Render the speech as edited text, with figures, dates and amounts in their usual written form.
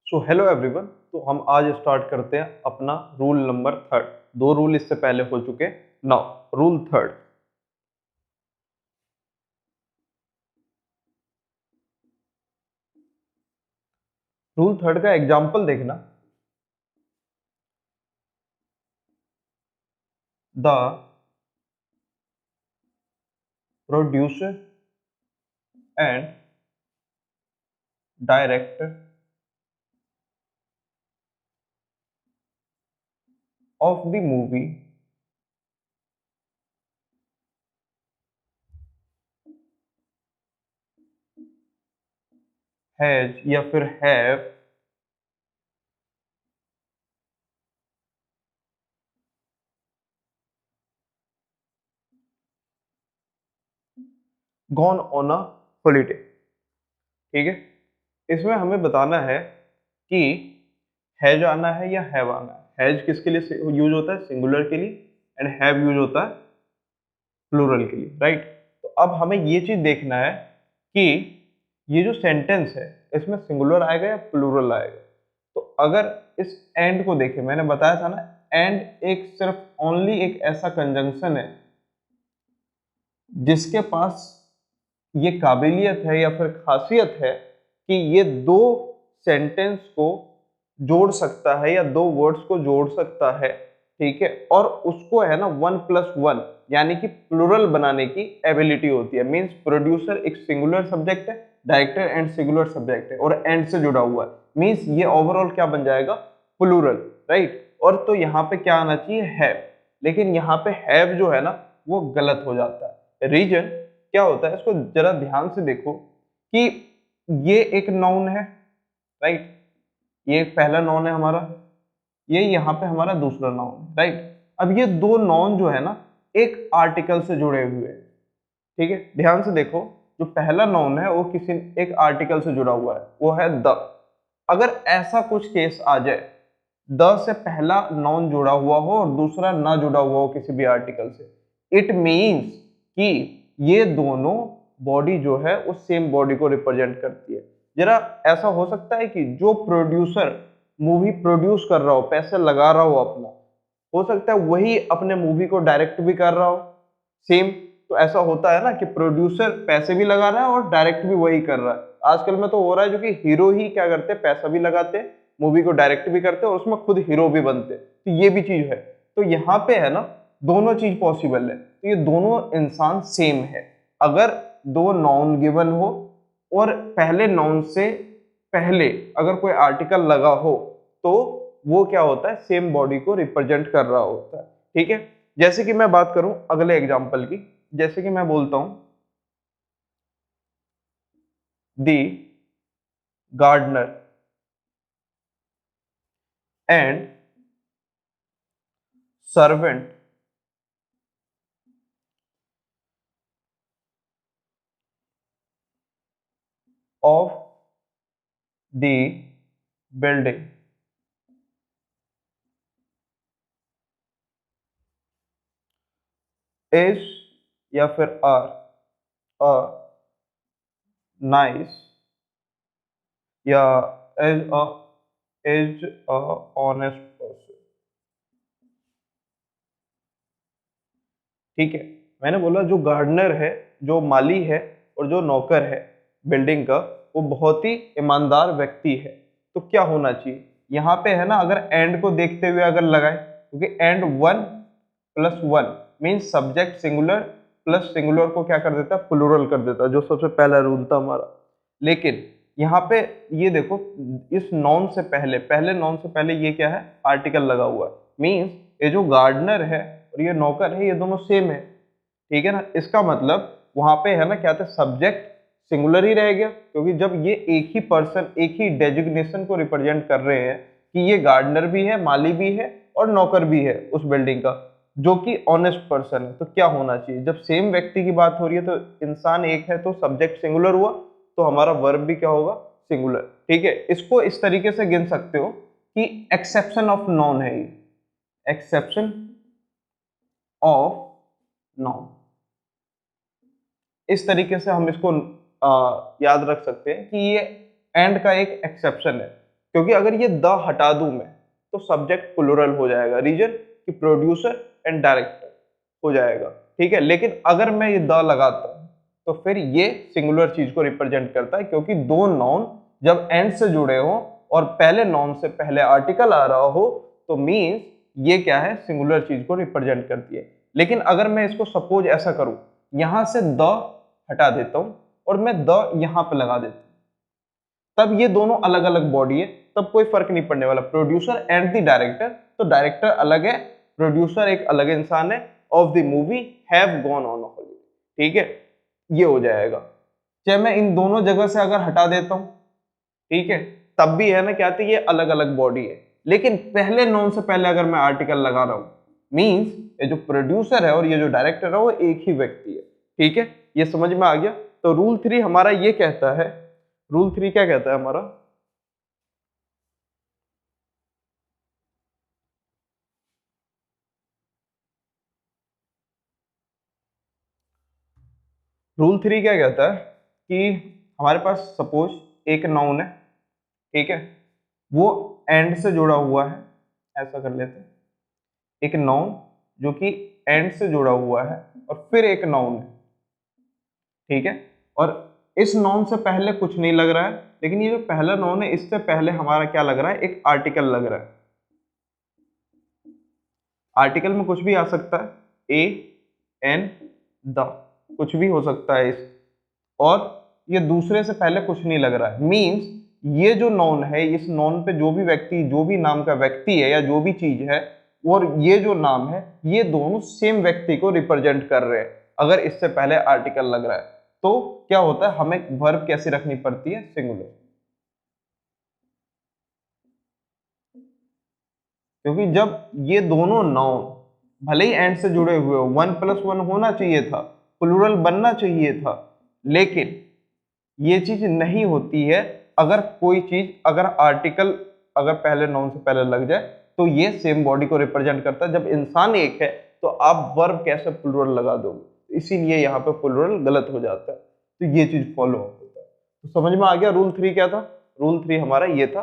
So hello everyone. तो हम आज स्टार्ट करते हैं अपना रूल नंबर थर्ड। दो रूल इससे पहले हो चुके। Now rule third. Rule third का एग्जांपल देखना। The producer and director of the movie has या फिर have gone on a holiday. ठीक है, इसमें हमें बताना है कि हैज आना है या हैव आना है। हैज किसके लिए यूज होता है? सिंगुलर के लिए। एंड हैव यूज होता है प्लूरल के लिए, राइट। तो अब हमें ये चीज देखना है कि ये जो सेंटेंस है इसमें सिंगुलर आएगा या प्लूरल आएगा। तो अगर इस एंड को देखें, मैंने बताया था ना, एंड एक सिर्फ ओनली एक ऐसा कंजंक्शन है जिसके पास ये काबिलियत है या फिर खासियत है कि ये दो सेंटेंस को जोड़ सकता है या दो वर्ड्स को जोड़ सकता है। ठीक है, और उसको है ना 1+1 यानी कि प्लुरल बनाने की एबिलिटी होती है। मींस प्रोड्यूसर एक सिंगुलर सब्जेक्ट है, डायरेक्टर एंड सिंगुलर सब्जेक्ट है और एंड से जुड़ा हुआ है। मींस ये ओवरऑल क्या बन जाएगा? Plural, right. और तो यहाँ पे क्या आना चाहिए? हैव। लेकिन यहाँ पे हैव जो है ना वो गलत हो जाता है। रीजन क्या होता है, इसको जरा ध्यान से देखो कि ये एक नाउन है, राइट। ये एक पहला नाउन है हमारा, ये यहाँ पे हमारा दूसरा नाउन है, राइट। अब ये दो नाउन जो है ना एक आर्टिकल से जुड़े हुए हैं। ठीक है, ध्यान से देखो, जो पहला नाउन है वो किसी एक आर्टिकल से जुड़ा हुआ है, वो है द। अगर ऐसा कुछ केस आ जाए, द से पहला नाउन जुड़ा हुआ हो और दूसरा ना जुड़ा हुआ हो किसी भी आर्टिकल से, इट मीन्स कि ये दोनों बॉडी जो है उस सेम बॉडी को रिप्रेजेंट करती है। जरा ऐसा हो सकता है कि जो प्रोड्यूसर मूवी प्रोड्यूस कर रहा हो, पैसे लगा रहा हो अपना, हो सकता है वही अपने मूवी को डायरेक्ट भी कर रहा हो सेम। तो ऐसा होता है ना कि प्रोड्यूसर पैसे भी लगा रहा है और डायरेक्ट भी वही कर रहा है। आजकल में तो हो रहा है जो कि हीरो ही क्या करते हैं, पैसा भी लगाते हैं, मूवी को डायरेक्ट भी करते हैं और उसमें खुद हीरो भी बनते हैं। तो ये भी चीज है। तो यहाँ पे है ना दोनों चीज पॉसिबल है। तो ये दोनों इंसान सेम है। अगर दो नाउन गिवन हो और पहले नाउन से पहले अगर कोई आर्टिकल लगा हो तो वो क्या होता है? सेम बॉडी को रिप्रेजेंट कर रहा होता है। ठीक है, जैसे कि मैं बात करूं अगले एग्जांपल की। जैसे कि मैं बोलता हूं the gardener and servant of the building is या फिर आर अ नाइस या इज अ ऑनेस्ट पर्सन। ठीक है, मैंने बोला जो गार्डनर है, जो माली है और जो नौकर है बिल्डिंग का, वो बहुत ही ईमानदार व्यक्ति है। तो क्या होना चाहिए यहाँ पे है ना, अगर एंड को देखते हुए अगर लगाए, क्योंकि and 1+1 means subject singular plus singular को क्या कर देता है? प्लूरल कर देता है, जो सबसे पहला रूल था हमारा। लेकिन यहाँ पे ये देखो, इस नॉन से पहले, पहले नॉन से पहले ये क्या है? आर्टिकल लगा हुआ है। मीन्स ये जो गार्डनर है और ये नौकर है, ये दोनों सेम है। ठीक है ना, इसका मतलब वहां पे है ना क्या था? सब्जेक्ट सिंगुलर ही रह गया, क्योंकि जब ये एक ही पर्सन एक ही डेजिग्नेशन को रिप्रेजेंट कर रहे हैं कि ये गार्डनर भी है, माली भी है और नौकर भी है उस बिल्डिंग का, जो कि ऑनेस्ट पर्सन है। तो क्या होना चाहिए? जब सेम व्यक्ति की बात हो रही है तो इंसान एक है तो सब्जेक्ट सिंगुलर हुआ, तो हमारा वर्ब भी क्या होगा? सिंगुलर। ठीक है, इसको इस तरीके से गिन सकते हो कि एक्सेप्शन ऑफ नॉन है ये, एक्सेप्शन ऑफ नॉन। इस तरीके से हम इसको याद रख सकते हैं कि ये एंड का एक एक्सेप्शन है। क्योंकि अगर ये द हटा दूं मैं तो सब्जेक्ट प्लूरल हो जाएगा, रीजन कि प्रोड्यूसर एंड डायरेक्टर हो जाएगा, ठीक है। लेकिन अगर मैं ये द लगाता हूं तो फिर ये सिंगुलर चीज को रिप्रेजेंट करता है, क्योंकि दो नाउन जब एंड से जुड़े हो और पहले नाउन से पहले आर्टिकल आ रहा हो तो मीन्स ये क्या है, सिंगुलर चीज को रिप्रेजेंट करती है। लेकिन अगर मैं इसको सपोज ऐसा करूं, यहां से द हटा देता हूं और मैं द यहां पे लगा देता हूं, तब ये दोनों अलग अलग बॉडी है, तब कोई फर्क नहीं पड़ने वाला, प्रोड्यूसर एंड द डायरेक्टर। तो डायरेक्टर अलग है, प्रोड्यूसर एक अलग इंसान है, of the movie have gone on holiday, ठीक है, ये हो जाएगा। चाहे मैं इन दोनों जगह से अगर हटा देता हूं, ठीक है, तब भी है ना क्या थी, ये अलग अलग बॉडी है। लेकिन पहले नॉन से पहले अगर मैं आर्टिकल लगा रहा हूं, मींस ये जो प्रोड्यूसर है और ये जो डायरेक्टर है वो एक ही व्यक्ति है, ठीक है, ये समझ में आ गया। तो रूल 3 हमारा ये कहता है, रूल 3 क्या कहता है हमारा, रूल 3 क्या कहता है कि हमारे पास सपोज एक नाउन है, ठीक है, वो एंड से जुड़ा हुआ है, ऐसा कर लेते हैं, एक नाउन जो कि एंड से जुड़ा हुआ है और फिर एक नाउन है, ठीक है, और इस नाउन से पहले कुछ नहीं लग रहा है, लेकिन ये जो पहला नाउन है इससे पहले हमारा क्या लग रहा है, एक आर्टिकल लग रहा है। आर्टिकल में कुछ भी आ सकता है, ए एन द, कुछ भी हो सकता है इस, और ये दूसरे से पहले कुछ नहीं लग रहा है, मींस ये जो नॉन है, इस नॉन पे जो भी व्यक्ति, जो भी नाम का व्यक्ति है या जो भी चीज है, और ये जो नाम है, ये दोनों सेम व्यक्ति को रिप्रेजेंट कर रहे हैं। अगर इससे पहले आर्टिकल लग रहा है तो क्या होता है, हमें वर्ब कैसी रखनी पड़ती है, सिंगुलर, क्योंकि जब ये दोनों नाउन भले ही एंड से जुड़े हुए हो, 1+1 होना चाहिए था, प्लूरल बनना चाहिए था, लेकिन ये चीज नहीं होती है। अगर कोई चीज, अगर आर्टिकल अगर पहले नाउन से पहले लग जाए तो ये सेम बॉडी को रिप्रेजेंट करता है। जब इंसान एक है तो आप वर्ब कैसे प्लूरल लगा दोगे, इसीलिए यहाँ पे प्लूरल गलत हो जाता है। तो ये चीज फॉलो होता है। तो समझ में आ गया रूल 3 क्या था, रूल 3 हमारा ये था